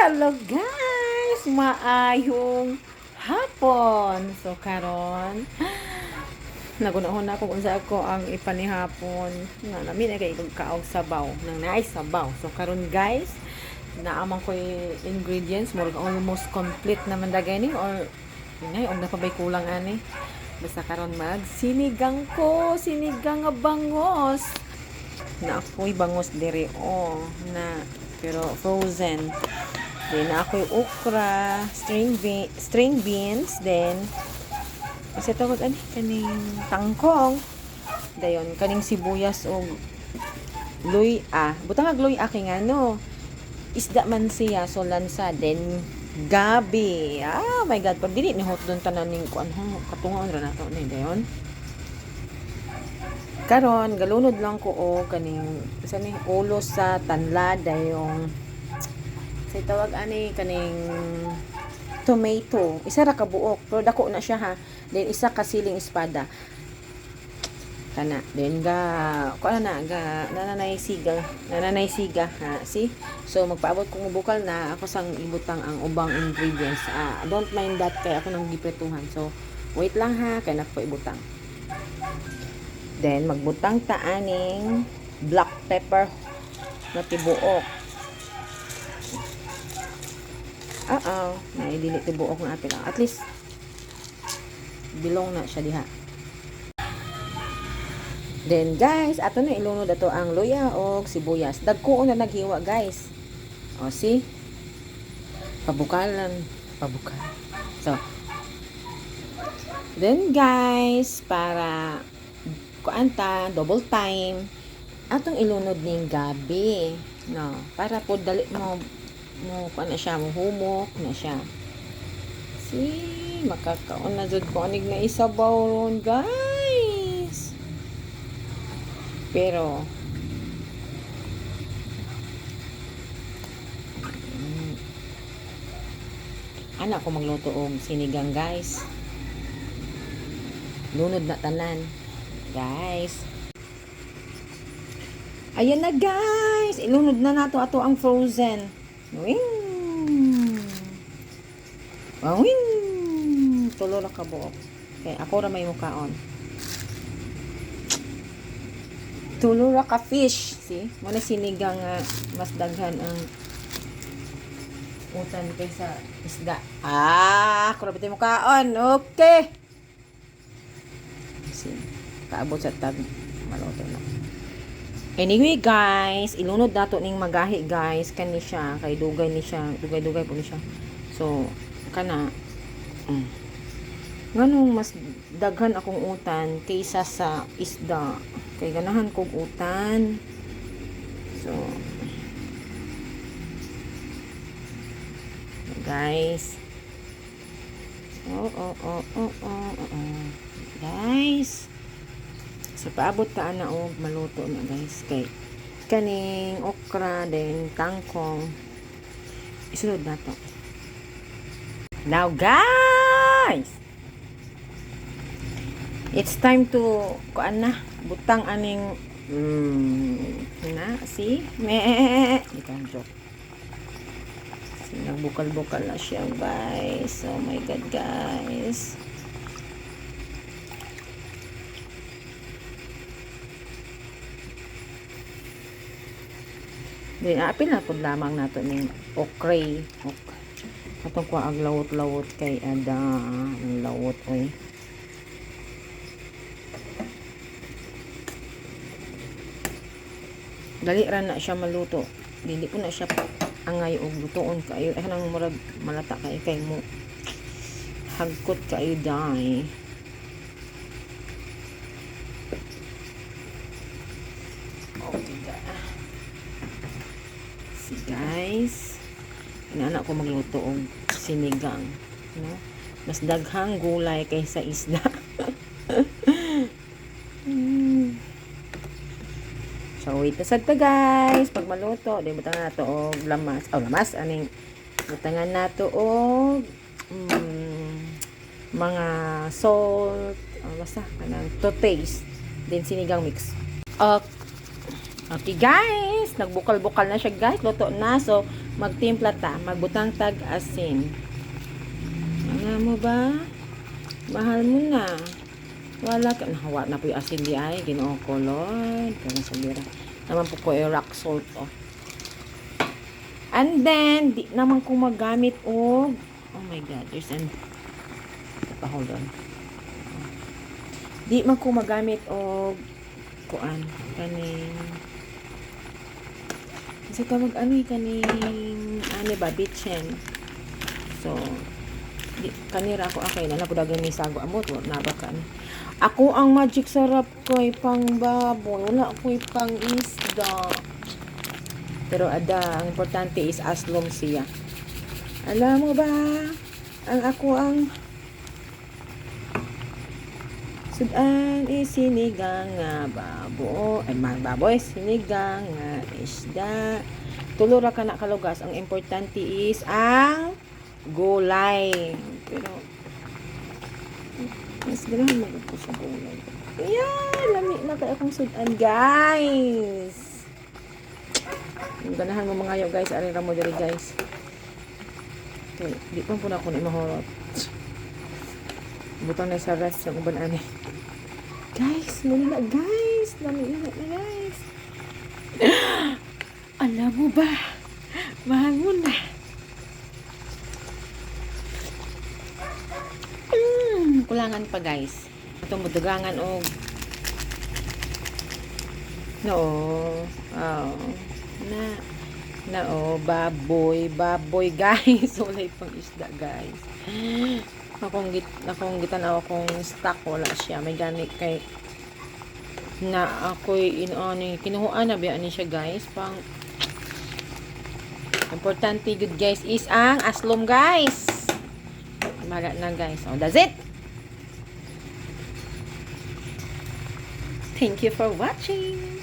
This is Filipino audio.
Hello guys! Maayong hapon. So karon nagunahon ako kung sa ako ang ipanihapon nga namin ay kay kaog sabaw nang naay sabaw. So karon guys, naaman ko ingredients more almost complete naman dagay ni or inay og napabay kulang ani. Basta karon mag sinigang ko, sinigang nga bangos. Na ako'y bangos dire na pero frozen. Then ako'y okra, string beans, then kasi tawag ani kaning tangkong. Dayon kaning sibuyas o luya. Butang ag luya kay ngano. Isda man siya so lansa then gabi. Ah, my god, pag dili ni hot don tanan ning kuan katungon ra nato ni dayon. Karon galunod lang ko o kaning isa ni ulo sa tanlad yung say tawag ani kaning tomato. Isa ra ka buok pero dako na siya ha. Then isa ka siling espada. Kana then kuan na ga nananay siga ha. See? So magpaabot kung bukal na ako sang ibutang ang ubang ingredients. Don't mind that kay ako nang gipretuhan. So wait lang ha kay nako ibutang. Then, magbutang ta aning black pepper na tibuok. Naidili tibuok na atin lang. At least, bilong na siya diha. Then, guys, ato na ilunod ato ang luya o sibuyas. Dagko na naghiwa, guys. O, see? Pabukalan. So, then, guys, para kuanta double time atong ilunod ning gabi no para po dali mo kuan na siya mo humok na siya si makakaon na jud ko anig na isabaw ron guys pero anak ko magluto og sinigang guys lunod na tanan guys. Ayan na guys. Ilunod na nato ato ang frozen. Wing. Wing. Tulo ra ka buok. Okay, ako ra may mukaon. Tulo ra ka fish. See? Muna sinigang mas daghan ang utan kaysa isda. Ako ra bitay mukaon. Okay. See? Kaabot sa tag maluto na. Anyway guys, ilunod nato ning magahi guys kani siya kay dugay ni siya, dugay po ni siya. So kana nganong mas daghan akong utan kaysa sa isda kay ganahan kog utan. So guys. Guys. So, paabot ka na maluto na guys. Kay kaning okra, then tangkong. Isunod na to. Now guys! It's time to, kuan na, butang aning, see? Ikang joke. See, nagbukal-bukal na siya guys. Oh my god guys. Then, apil na po lamang nato ng okray. Atong ko ang lawot-lawot kay ada. Ang lawot, oy. Dali ra na siya maluto. Dili po na siya angay og lutoon kayo. Nang murag malata kay mo. Hagkot kayo dai. Guys, inaanak ko magluto og sinigang, no? Mas daghang gulay kaysa isda. So wait na sad ta guys, pag maluto, di butang nato og lamas. Lamas aning butangan nato og mga salt, basta kanang to taste, then sinigang mix. Okay guys, nagbukal-bukal na siya guys, luto na. So magtimpla ta, magbutang tag asin. Ano mo ba? Mahal mo na. Wala ka, nahawa na po yung asin di ay, ginoo ko, Lord. Kaya sa bira. Naman po ko yung rock salt, oh. And then, di naman ko magamit, oh my God, there's an, hold on. Di man ko magamit, kuan, kaning, kasi tawag ano kaning, ano ba, bitchen. So, di, kanira ko, okay, nalapudagan ni sago, amot, nabakan. Ako ang magic sarap ko'y pang baboy. Wala ko'y pang isda. Pero ada, ang importante is aslom siya. Alam mo ba? Ang ako ang sudan is sinigang nga baboy. Ay, baboy, sinigang nga isda. Tulura ka na kalugas. Ang importante is ang gulay. Pero mas ganahan mag-ako sa gulay. Ayan, lami na kayo akong sudan, guys. Ganahan mo mga yaw, guys. Arira mo diri, guys. Okay, di pa po na ako ni mahorot. Butang na sa rest ng uban ani. Guys, muli na, guys. Lami na, guys. Alam mo ba? Mahal mo na. Kulangan pa, guys. Itong mudugangan o baboy guys. Wala pang isda, guys. Akong gitanaw akong stock, wala siya. May ganit kay na ako'y kinuhaan na biya ni siya, guys. Pang importante good, guys, is ang aslom, guys. Maga na, guys. So, that's it. Thank you for watching.